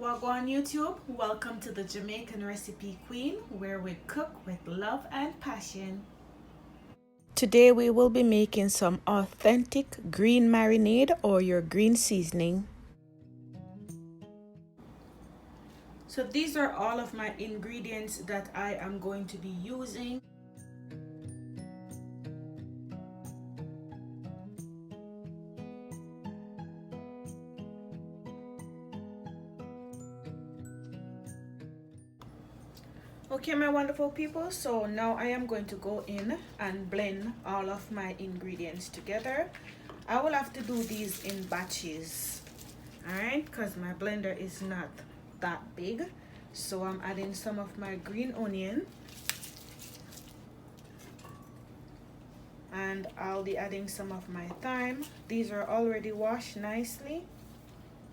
Wagwan YouTube, welcome to the Jamaican Recipe Queen, where we cook with love and passion. Today we will be making some authentic green marinade or your green seasoning. So these are all of my ingredients that I am going to be using. Okay, my wonderful people, so now I am going to go in and blend all of my ingredients together. I will have to do these in batches, alright, because my blender is not that big. So I'm adding some of my green onion, and I'll be adding some of my thyme. These are already washed nicely,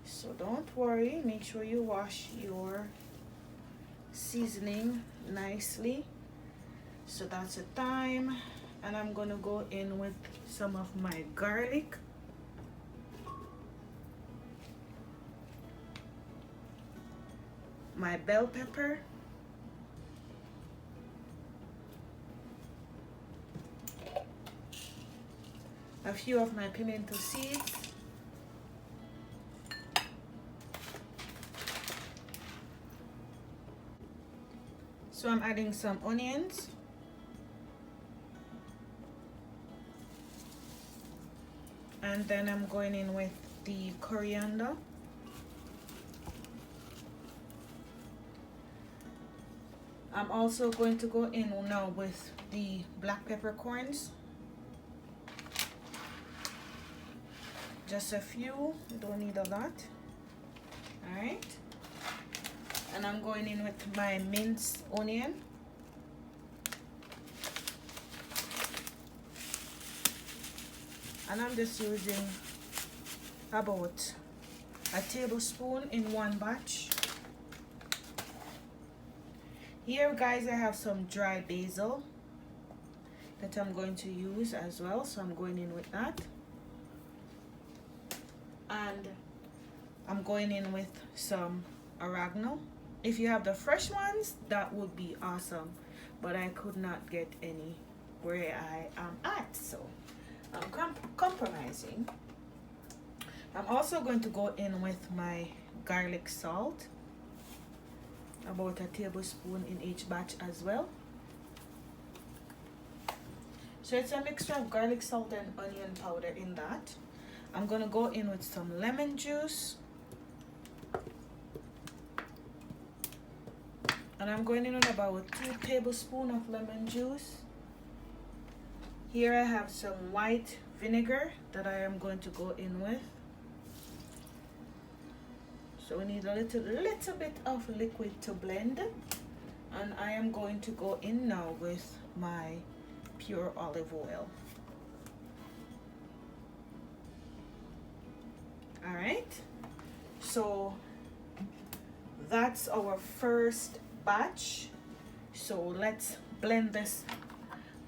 so don't worry, make sure you wash your seasoning nicely. So that's a thyme, and I'm gonna go in with some of my garlic, my bell pepper, a few of my pimento seeds, so I'm adding some onions, and then I'm going in with the coriander, I'm also going to go in now with the black peppercorns, just a few, you don't need a lot. All right, and I'm going in with my minced onion, and I'm just using about a tablespoon in one batch. Here guys, I have some dry basil that I'm going to use as well, so I'm going in with that, and I'm going in with some oregano. If you have the fresh ones, that would be awesome, but I could not get any where I am at, so I'm compromising. I'm also going to go in with my garlic salt, about a tablespoon in each batch as well. So it's a mixture of garlic salt and onion powder in that. I'm gonna go in with some lemon juice, and I'm going in with about 2 tablespoons of lemon juice. Here I have some white vinegar that I am going to go in with. So we need a little bit of liquid to blend, and I am going to go in now with my pure olive oil. All right, so that's our first batch. So let's blend this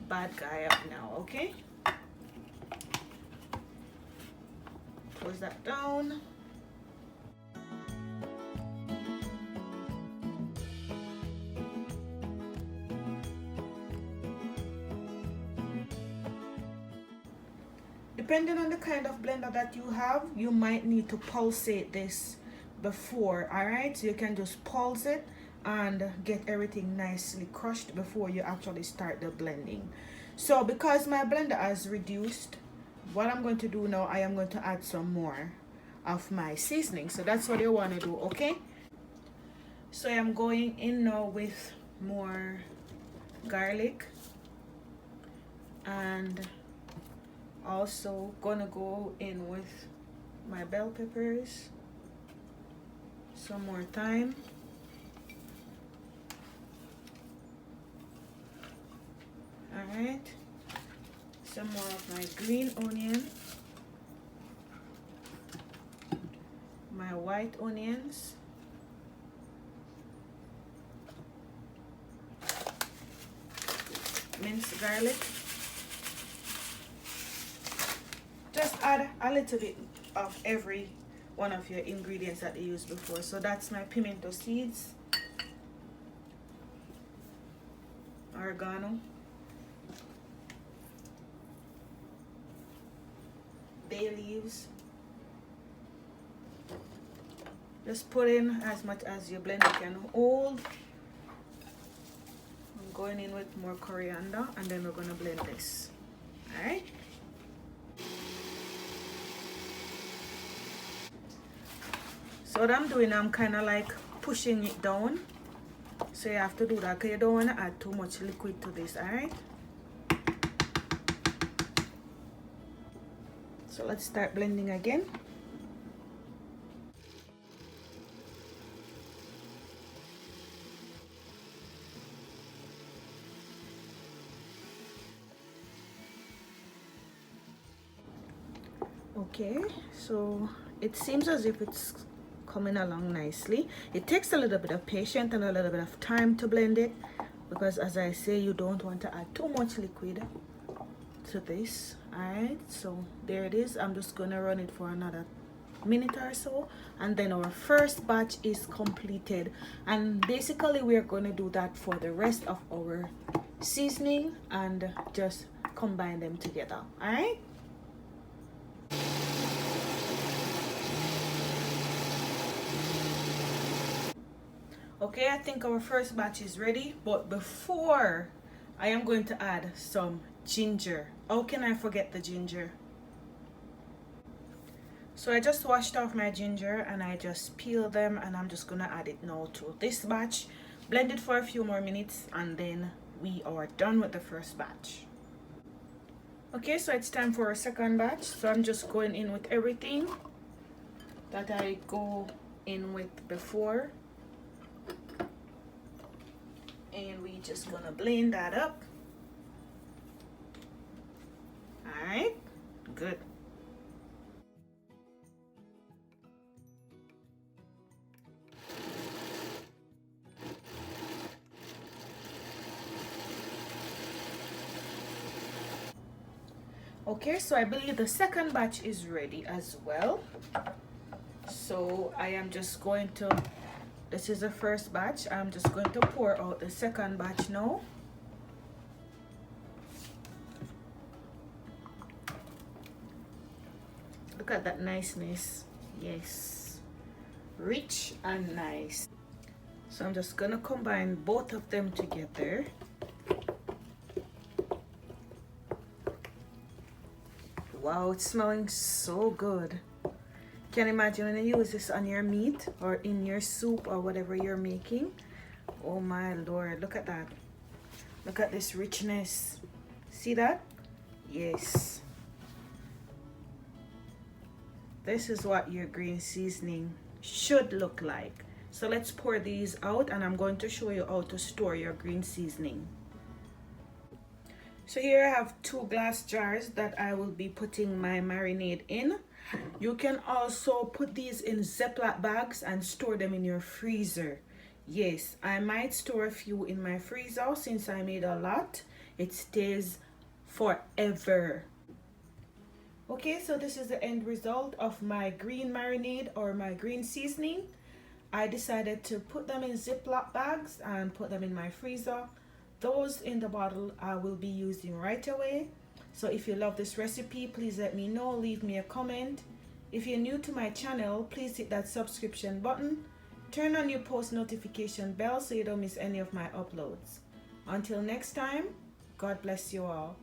bad guy up now, okay? Close that down. Depending on the kind of blender that you have, you might need to pulsate this before, all right? So you can just pulse it and get everything nicely crushed before you actually start the blending. So because my blender has reduced, what I'm going to do now, I am going to add some more of my seasoning. So that's what you want to do, okay? So I'm going in now with more garlic, and also gonna go in with my bell peppers, some more thyme, all right, some more of my green onion, my white onions, minced garlic. Just add a little bit of every one of your ingredients that you used before. So that's my pimento seeds, oregano, bay leaves. Just put in as much as your blender can hold. I'm going in with more coriander, and then we're going to blend this. All right. So what I'm doing, I'm kind of like pushing it down. So you have to do that because you don't want to add too much liquid to this. All right. So let's start blending again. Okay, so it seems as if it's coming along nicely. It takes a little bit of patience and a little bit of time to blend it, because as I say, you don't want to add too much liquid to this. All right, so there it is. I'm just gonna run it for another minute or so, and then our first batch is completed. And basically we're going to do that for the rest of our seasoning and just combine them together. All right. Okay, I think our first batch is ready, but before, I am going to add some ginger. How can I forget the ginger? So I just washed off my ginger and I just peeled them, and I'm just gonna add it now to this batch. Blend it for a few more minutes, and then we are done with the first batch. Okay, so it's time for a second batch. So I'm just going in with everything that I go in with before. And we just gonna blend that up. All right, good. Okay, so I believe the second batch is ready as well. So I am just going to, this is the first batch, I'm just going to pour out the second batch now. Look at that niceness. Yes, rich and nice. So I'm just gonna combine both of them together. Wow, it's smelling so good. Can you imagine when you use this on your meat or in your soup or whatever you're making? Oh my Lord, look at that. Look at this richness. See that? Yes. This is what your green seasoning should look like. So let's pour these out, and I'm going to show you how to store your green seasoning. So here I have 2 glass jars that I will be putting my marinade in. You can also put these in Ziploc bags and store them in your freezer. Yes, I might store a few in my freezer since I made a lot. It stays forever. Okay, so this is the end result of my green marinade or my green seasoning. I decided to put them in Ziploc bags and put them in my freezer. Those in the bottle I will be using right away. So if you love this recipe, please let me know, leave me a comment. If you're new to my channel, please hit that subscription button. Turn on your post notification bell so you don't miss any of my uploads. Until next time, God bless you all.